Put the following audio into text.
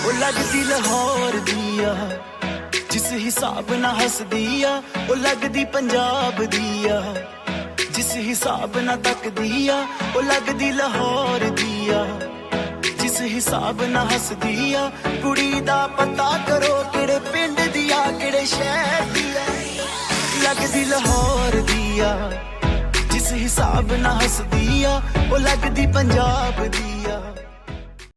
ਉਹ ਲੱਗਦੀ ਲਾਹੌਰ ਦੀ ਆ ਜਿਸ ਹਿਸਾਬ ਨਾਲ ਹੱਸਦੀ ਆ, ਉਹ ਲੱਗਦੀ ਪੰਜਾਬ ਦੀ ਆ ਜਿਸ ਹਿਸਾਬ ਨਾਲ ਤੱਕਦੀ ਆ, ਉਹ ਲੱਗਦੀ ਲਾਹੌਰ ਦੀ ਆ ਜਿਸ ਹਿਸਾਬ ਨਾਲ ਹੱਸਦੀ ਆ। ਕੁੜੀ ਦਾ ਪਤਾ ਕਰੋ ਕਿਹੜੇ ਪਿੰਡ ਦੀ ਆ, ਕਿਹੜੇ ਸ਼ਹਿਰ ਦੀ ਆ, ਲੱਗਦੀ ਲਾਹੌਰ ਦੀ ਆ ਜਿਸ ਹਿਸਾਬ ਨਾਲ ਹੱਸਦੀ ਆ, ਉਹ ਲੱਗਦੀ ਪੰਜਾਬ ਦੀ ਆ।